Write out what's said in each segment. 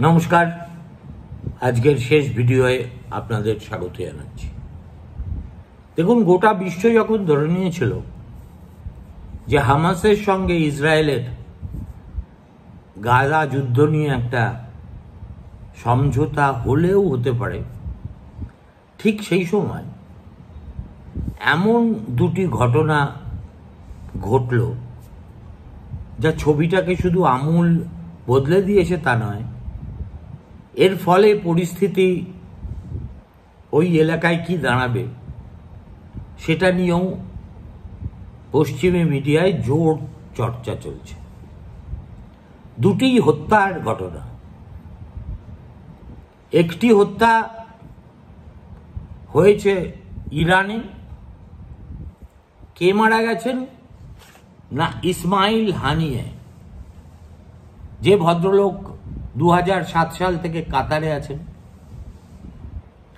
নমস্কার, আজকের শেষ ভিডিওয়ে আপনাদের স্বাগত জানাচ্ছি। দেখুন, গোটা বিশ্ব যখন ধরে নিয়েছিল যে হামাসের সঙ্গে ইসরায়েলের গাজা যুদ্ধ নিয়ে একটা সমঝোতা হলেও হতে পারে, ঠিক সেই সময় এমন দুটি ঘটনা ঘটল যা ছবিটাকে শুধু আমূল বদলে দিয়েছে তা নয়, এর ফলে পরিস্থিতি ওই এলাকায় কি দাঁড়াবে সেটা নিয়েও পশ্চিমী মিডিয়ায় জোর চর্চা চলছে। দুটি হত্যার ঘটনা। একটি হত্যা হয়েছে ইরানে। কে মারা গেছেন? না, ইসমাইল হানিয়ে, যে ভদ্রলোক 2007 সাল থেকে কাতারে আছেন,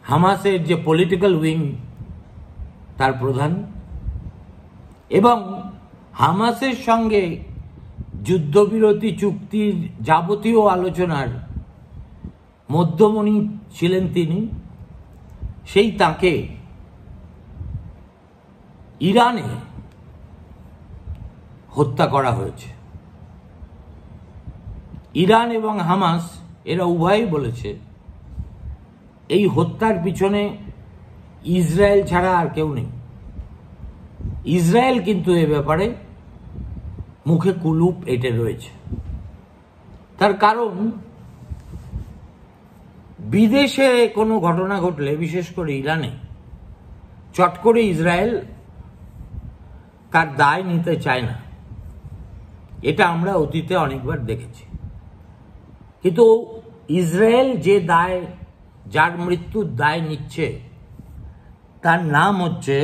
হামাসের যে পলিটিক্যাল উইং তার প্রধান, এবং হামাসের সঙ্গে যুদ্ধবিরতি চুক্তির যাবতীয় আলোচনার মধ্যমণি ছিলেন তিনি। সেই তাকে ইরানে হত্যা করা হয়েছে। ইরান এবং হামাস এরা উভয়ই বলেছে এই হত্যার পিছনে ইসরায়েল ছাড়া আর কেউ নেই। ইসরায়েল কিন্তু এ ব্যাপারে মুখে কুলুপ এঁটে রয়েছে। তার কারণ, বিদেশে কোনো ঘটনা ঘটলে, বিশেষ করে ইরানে, চট করে ইসরায়েল তার দায় নিতে চায় না। এটা আমরা অতীতে অনেকবার দেখেছি। কিন্তু ইসরায়েল যে দায়, যার মৃত্যুর দায় নিচ্ছে, তার নাম হচ্ছে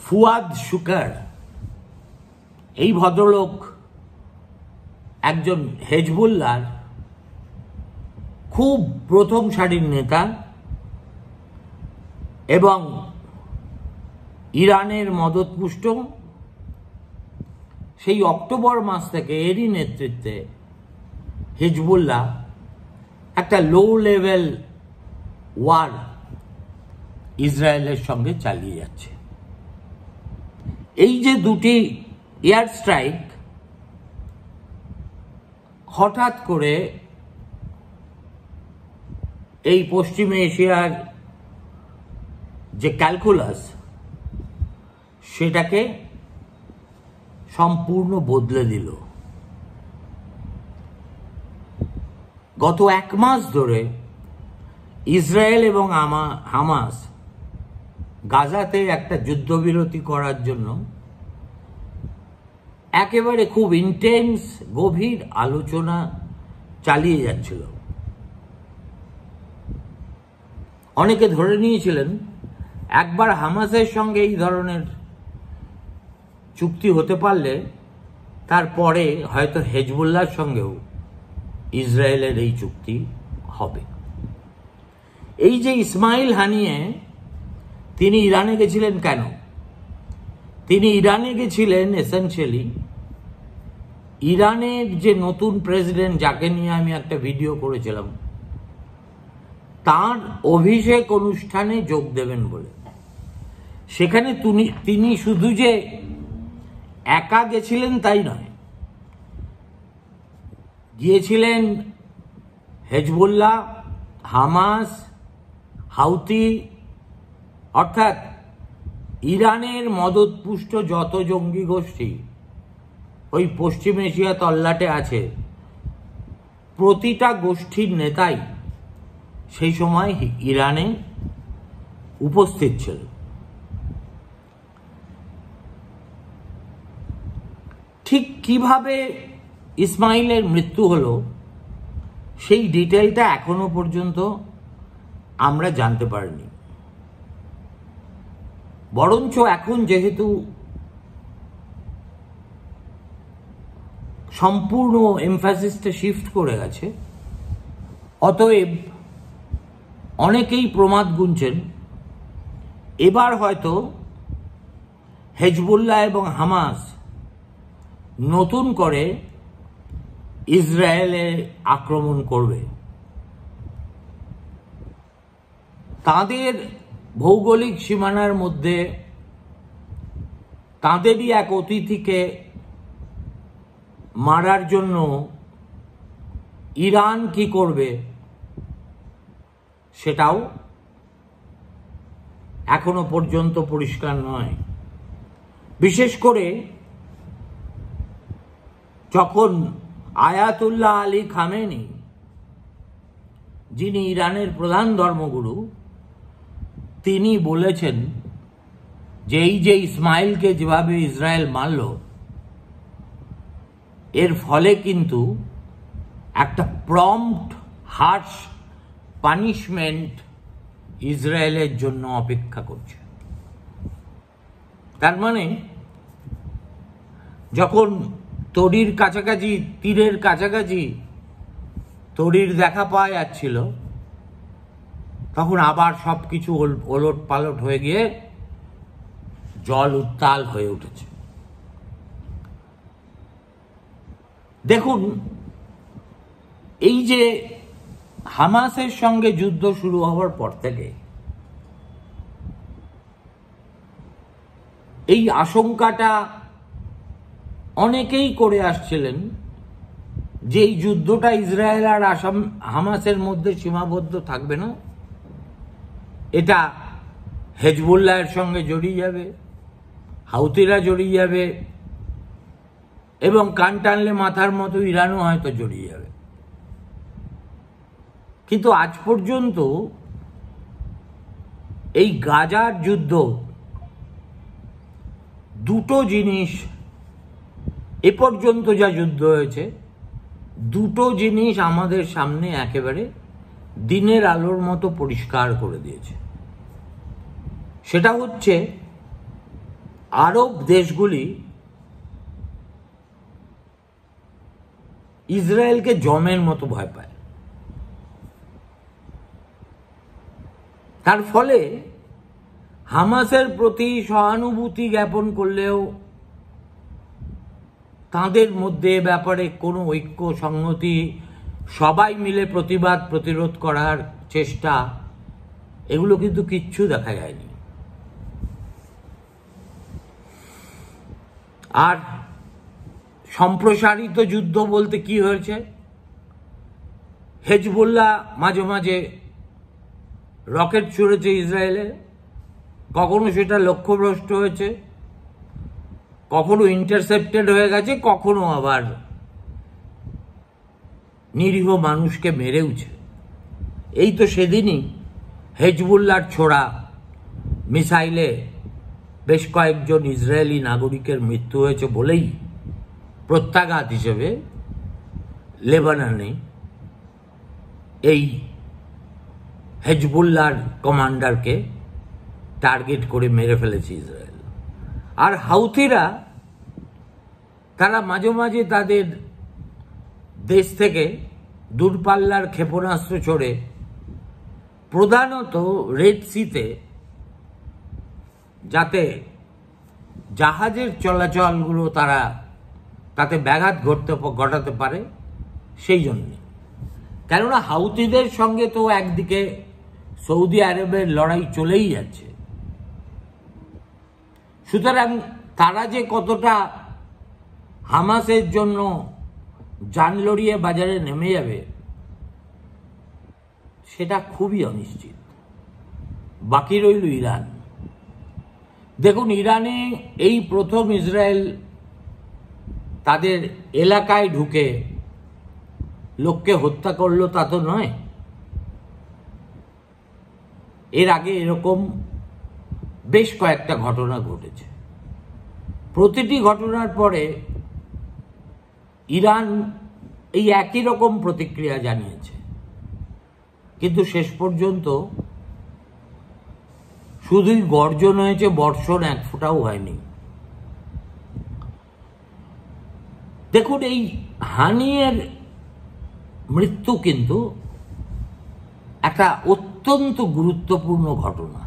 ফুয়াদ শুকার। এই ভদ্রলোক একজন হেজবুল্লাহর খুব প্রথম সারির নেতা এবং ইরানের মদতপুষ্ট। সেই অক্টোবর মাস থেকে এরই নেতৃত্বে হিজবুল্লাহ একটা লো লেভেল ওয়ার ইসরায়েলের সঙ্গে চালিয়ে যাচ্ছে। এই যে দুটি এয়ার স্ট্রাইক হঠাৎ করে এই পশ্চিম এশিয়ার যে ক্যালকুলাস, সেটাকে সম্পূর্ণ বদলে দিল। গত এক মাস ধরে ইসরায়েল এবং হামাস গাজাতে একটা যুদ্ধবিরতি করার জন্য একেবারে খুব ইন্টেন্স, গভীর আলোচনা চালিয়ে যাচ্ছিল। অনেকে ধরে নিয়েছিলেন একবার হামাসের সঙ্গে এই ধরনের চুক্তি হতে পারলে তারপরে হয়তো হেজবুল্লাহর সঙ্গেও ইসরায়েলের এই চুক্তি হবে। এই যে ইসমাইল হানিয়ে, তিনি ইরানে গেছিলেন কেন? তিনি ইরানে গেছিলেন এসেনশিয়ালি ইরানের যে নতুন প্রেসিডেন্ট, যাকে নিয়ে আমি একটা ভিডিও করেছিলাম, তার অভিষেক অনুষ্ঠানে যোগ দেবেন বলে। সেখানে তিনি শুধু যে একা গেছিলেন তাই নয়, গিয়েছিলেন হেজবুল্লাহ, হামাস, হাউতি, অর্থাৎ ইরানের মদতপুষ্ট যত জঙ্গি গোষ্ঠী ওই পশ্চিম এশিয়া তল্লাটে আছে, প্রতিটা গোষ্ঠীর নেতাই সেই সময় ইরানে উপস্থিত ছিল। ঠিক কিভাবে ইসমাইলের মৃত্যু হলো সেই ডিটেলটা এখনো পর্যন্ত আমরা জানতে পারিনি। বরঞ্চ এখন যেহেতু সম্পূর্ণ এমফাসিসটা শিফট করে গেছে, অতএব অনেকেই প্রমাদ গুনছেন এবার হয়তো হেজবুল্লাহ এবং হামাস নতুন করে ইসরায়েলে আক্রমণ করবে, তাদের ভৌগোলিক সীমানার মধ্যে তাদেরই এক অতিথিকে মারার জন্য ইরান কি করবে সেটাও এখনো পর্যন্ত পরিষ্কার নয়। বিশেষ করে যখন আয়াতুল্লাহ আলী খামেনি, যিনি ইরানের প্রধান ধর্মগুরু, তিনি বলেছেন যে এই যে ইসমাইলকে যেভাবে ইসরায়েল মারল, এর ফলে কিন্তু একটা প্রম্পট হার্শ পানিশমেন্ট ইসরায়েলের জন্য অপেক্ষা করছে। তার মানে যখন তরির কাছাকাছি, তীরের কাছাকাছি তরির দেখা পাওয়া যাচ্ছিল, তখন আবার সবকিছু ওলট পালট হয়ে গিয়ে জল উত্তাল হয়ে উঠেছে। দেখুন, এই যে হামাসের সঙ্গে যুদ্ধ শুরু হওয়ার পর থেকে এই আশঙ্কাটা অনেকেই করে আসছিলেন যে এই যুদ্ধটা ইসরায়েল আর হামাসের মধ্যে সীমাবদ্ধ থাকবে না, এটা হেজবুল্লাহের সঙ্গে জড়িয়ে যাবে, হাউতিরা জড়িয়ে যাবে, এবং কান টানলে মাথার মতো ইরানও হয়তো জড়িয়ে যাবে। কিন্তু আজ পর্যন্ত এই গাজার যুদ্ধ, দুটো জিনিস এ পর্যন্ত যা যুদ্ধ হয়েছে, দুটো জিনিস আমাদের সামনে একেবারে দিনের আলোর মতো পরিষ্কার করে দিয়েছে। সেটা হচ্ছে আরব দেশগুলি ইসরায়েলকে জমের মতো ভয় পায়। তার ফলে হামাসের প্রতি সহানুভূতি জ্ঞাপন করলেও তাদের মধ্যে ব্যাপারে কোনো ঐক্য, সংহতি, সবাই মিলে প্রতিবাদ প্রতিরোধ করার চেষ্টা, এগুলো কিন্তু কিচ্ছু দেখা যায়নি। আর সম্প্রসারিত যুদ্ধ বলতে কি হয়েছে, হেজবুল্লাহ মাঝে মাঝে রকেট ছুড়েছে ইসরায়েলে, কখনো সেটা লক্ষ্যভ্রষ্ট হয়েছে, কখনো ইন্টারসেপ্টেড হয়ে গেছে, কখনো আবার নিরীহ মানুষকে মেরেওছে। এই তো সেদিনই হেজবুল্লাহর ছোড়া মিসাইলে বেশ কয়েকজন ইসরায়েলি নাগরিকের মৃত্যু হয়েছে বলেই প্রত্যাঘাত হিসেবে লেবাননে এই হেজবুল্লাহর কমান্ডারকে টার্গেট করে মেরে ফেলেছে ইসরায়েল। আর হাউথিরা, তারা মাঝে মাঝে তাদের দেশ থেকে দূরপাল্লার ক্ষেপণাস্ত্র ছড়ে প্রধানত রেড সিতে, যাতে জাহাজের চলাচলগুলো তারা তাতে ব্যাঘাত ঘটাতে পারে, সেই জন্যে। কেননা হাউথিদের সঙ্গে তো একদিকে সৌদি আরবের লড়াই চলেই যাচ্ছে, সুতরাং তারা যে কতটা হামাসের জন্য জান লড়িয়ে বাজারে নেমে যাবে সেটা খুবই অনিশ্চিত। বাকি রইল ইরান। দেখুন, ইরানে এই প্রথম ইসরায়েল তাদের এলাকায় ঢুকে লোককে হত্যা করলো তা তো নয়। এর আগে এরকম বেশ কয়েকটা ঘটনা ঘটেছে। প্রতিটি ঘটনার পরে ইরান এই একই রকম প্রতিক্রিয়া জানিয়েছে, কিন্তু শেষ পর্যন্ত শুধুই গর্জন হয়েছে, বর্ষণ এক ফোঁটাও হয়নি। দেখুন, এই হানিয়ের মৃত্যু কিন্তু একটা অত্যন্ত গুরুত্বপূর্ণ ঘটনা।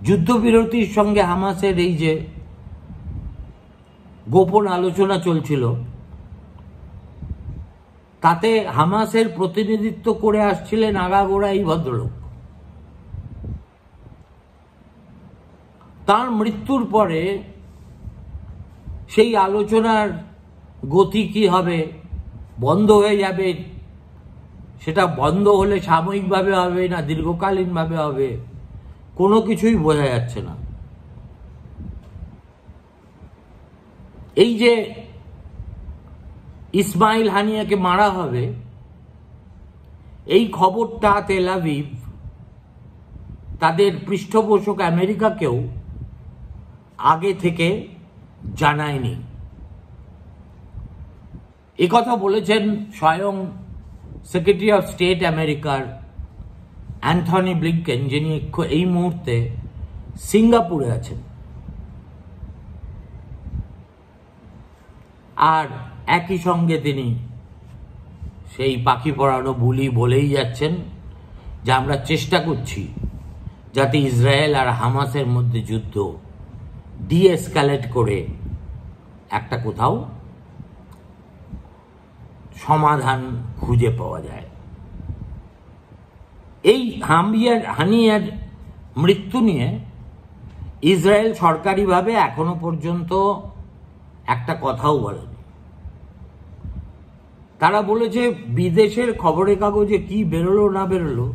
যুদ্ধবিরতির সঙ্গে হামাসের এই যে গোপন আলোচনা চলছিল, তাতে হামাসের প্রতিনিধিত্ব করে আসছিলেন আগাগোড়া এই ভদ্রলোক। তার মৃত্যুর পরে সেই আলোচনার গতি কি হবে, বন্ধ হয়ে যাবে, সেটা বন্ধ হলে সাময়িকভাবে হবে না দীর্ঘকালীনভাবে হবে, কোনো কিছুই বোঝা যাচ্ছে না। এই যে ইসমাইল হানিয়াকে মারা হবে, এই খবরটা তেল আবিব তাদের পৃষ্ঠপোষক আমেরিকাকেও আগে থেকে জানায়নি। একথা বলেছেন স্বয়ং সেক্রেটারি অফ স্টেট আমেরিকার অ্যান্থনি ব্লিংকেন, যিনি এই মুহূর্তে সিঙ্গাপুরে আছেন। আর একই সঙ্গে তিনি সেই পাখি পড়ানো বুলি বলেই যাচ্ছেন যে আমরা চেষ্টা করছি যাতে ইসরায়েল আর হামাসের মধ্যে যুদ্ধ ডিএসক্যালেট করে একটা কোথাও সমাধান খুঁজে পাওয়া যায়। এই হানিয়ার মৃত্যু নিয়ে ইসরায়েল সরকারিভাবে এখনো পর্যন্ত একটা কথাও বলেনি। তারা বলেছে বিদেশের খবরের কাগজে কি বেরোলো না বেরোলো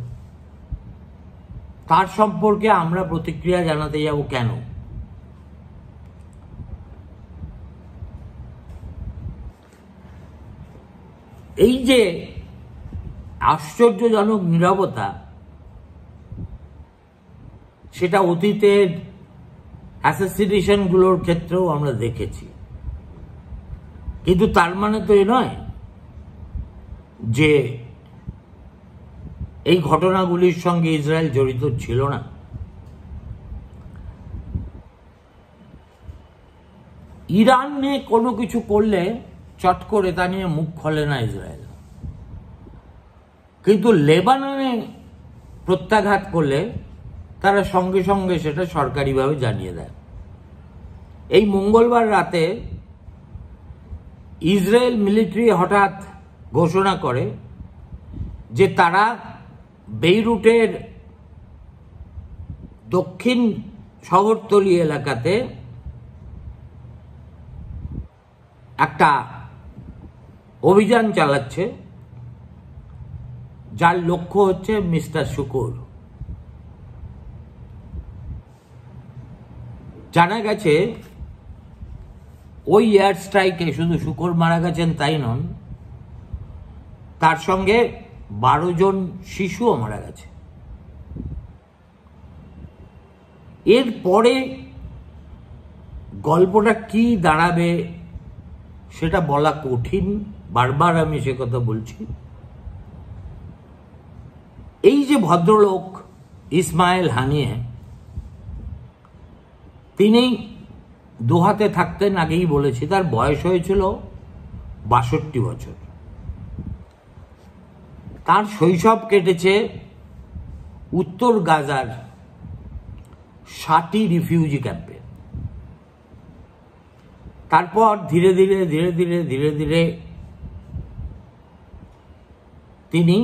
তার সম্পর্কে আমরা প্রতিক্রিয়া জানাতে যাব কেন? এই যে আশ্চর্যজনক নীরবতা, সেটা অতীতের অ্যাসাসিনেশনগুলোর ক্ষেত্রেও আমরা দেখেছি। কিন্তু তার মানে তো এ নয় যে এই ঘটনাগুলির সঙ্গে ইসরায়েল জড়িত ছিল না। ইরান নিয়ে কোনো কিছু করলে চট করে তা নিয়ে মুখ খোলে না ইসরায়েল, কিন্তু লেবাননে প্রত্যাঘাত করলে তারা সঙ্গে সঙ্গে সেটা সরকারিভাবে জানিয়ে দেয়। এই মঙ্গলবার রাতে ইসরায়েল মিলিটারি হঠাৎ ঘোষণা করে যে তারা বেইরুটের দক্ষিণ শহরতলি এলাকাতে একটা অভিযান চালাচ্ছে, যার লক্ষ্য হচ্ছে মিস্টার শুকুর। জানা গেছে ওই এয়ার স্ট্রাইকে শুধু শুকুর মারা গেছেন তাই নন, তার সঙ্গে 12 জন শিশুও মারা গেছে। এরপরে গল্পটা কি দাঁড়াবে সেটা বলা কঠিন, বারবার আমি সে কথা বলছি। এই যে ভদ্রলোক ইসমাইল হানিয়ে, তিনি দোহাতে থাকতেন, আগেই বলেছি, তার বয়স হয়েছিল 62 বছর। তার শৈশব কেটেছে উত্তর গাজার শাটি রিফিউজি ক্যাম্পে। তারপর ধীরে ধীরে ধীরে ধীরে ধীরে ধীরে তিনি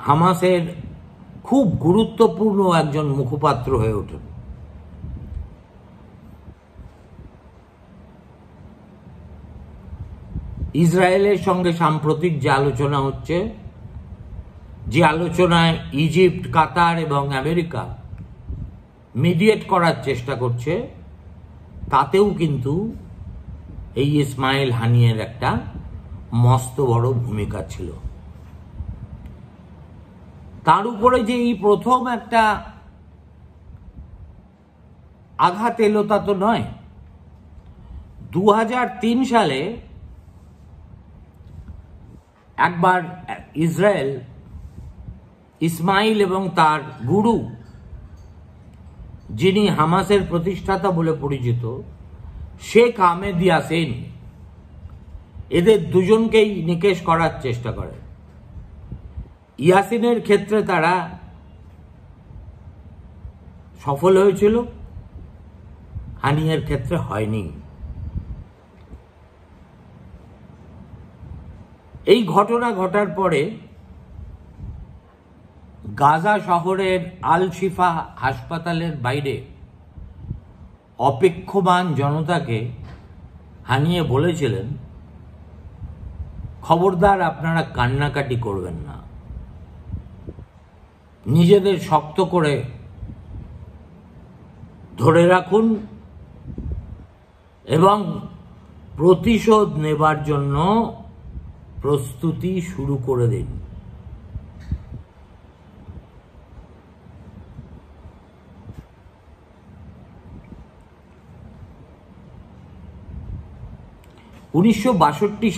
হামাসের খুব গুরুত্বপূর্ণ একজন মুখপাত্র হয়ে ওঠেন। ইসরায়েলের সঙ্গে সাম্প্রতিক যে আলোচনা হচ্ছে, যে আলোচনায় ইজিপ্ট, কাতার এবং আমেরিকা মিডিয়েট করার চেষ্টা করছে, তাতেও কিন্তু এই ইসমাইল হানিয়ের একটা মস্ত বড় ভূমিকা ছিল। তার উপরে যে এই প্রথম একটা আঘাত এলো তা তো নয়। 2003 সালে একবার ইসরায়েল ইসমাইল এবং তার গুরু, যিনি হামাসের প্রতিষ্ঠাতা বলে পরিচিত, শেখ আহমেদ ইয়াসিন, এদের দুজনকেই নিকেশ করার চেষ্টা করে। ইয়াসিনের ক্ষেত্রে তারা সফল হয়েছিল, হানিয়ার ক্ষেত্রে হয়নি। এই ঘটনা ঘটার পরে গাজা শহরের আল শিফা হাসপাতালের বাইরে অপেক্ষমান জনতাকে হানিয়ে বলেছিলেন, খবরদার আপনারা কান্নাকাটি করবেন না, নিজেদের শক্ত করে ধরে রাখুন এবং প্রতিশোধ নেবার জন্য প্রস্তুতি শুরু করে দিন।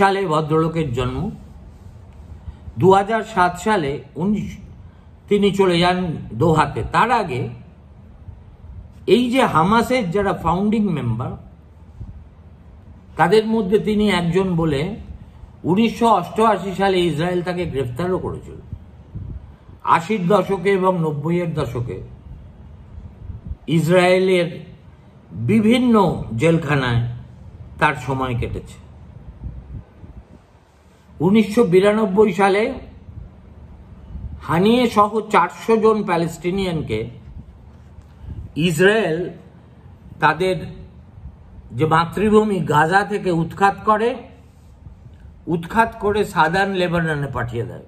সালে ভদ্রলোকের জন্ম। 2007 সালে তিনি চলে যান দোহাতে। তার আগে এই যে হামাসের যারা ফাউন্ডিং মেম্বার, তাদের মধ্যে তিনি একজন বলে 1988 সালে ইসরায়েল তাকে গ্রেফতারও করেছিল। 80-এর দশকে এবং 90-এর দশকে ইসরায়েলের বিভিন্ন জেলখানায় তার সময় কেটেছে। 1992 সালে হানিয়ে সহ 400 জন প্যালেস্টিনিয়ানকে ইসরায়েল তাদের যে মাতৃভূমি গাজা থেকে উৎখাত করে সাদার্ন লেবাননে পাঠিয়ে দেয়।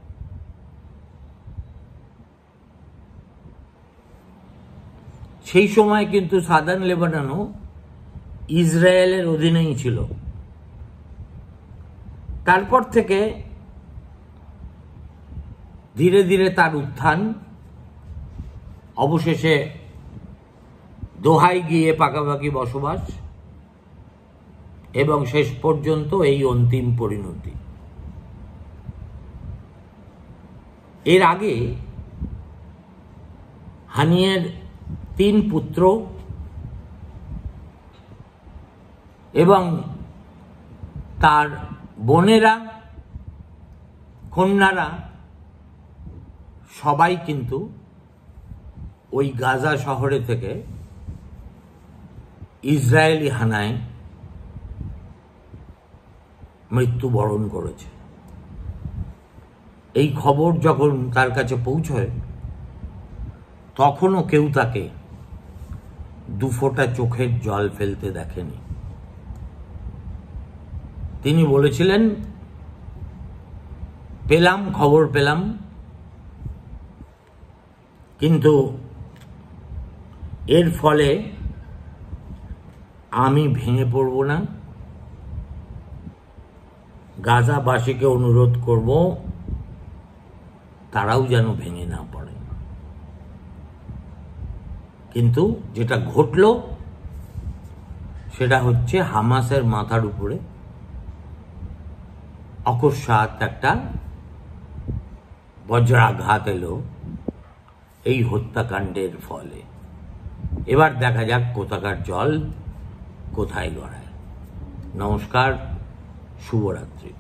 সেই সময় কিন্তু সাদার্ন লেবাননও ইসরায়েলের অধীনেই ছিল। তারপর থেকে ধীরে ধীরে তার উত্থান, অবশেষে দোহায় গিয়ে পাকাপাকি বসবাস এবং শেষ পর্যন্ত এই অন্তিম পরিণতি। এর আগে হানিয়ের 3 পুত্র এবং তার বোনেরা, কন্যারা সবাই কিন্তু ওই গাজা শহরে থেকে ইসরায়েলি হানায় মৃত্যুবরণ করেছে। এই খবর যখন তার কাছে পৌঁছয়, তখনও কেউ তাকে 2 ফোঁটা চোখের জল ফেলতে দেখেনি। তিনি বলেছিলেন, খবর পেলাম, কিন্তু এর ফলে আমি ভেঙে পড়ব না। গাজাবাসীকে অনুরোধ করব তারাও যেন ভেঙে না পড়ে। কিন্তু যেটা ঘটল সেটা হচ্ছে হামাসের মাথার উপরে অকস্মাৎ একটা বজ্রাঘাত এলো এই হত্যাকাণ্ডের ফলে। এবার দেখা যাক কোথাকার জল কোথায় গড়ায়। নমস্কার, শুভরাত্রি।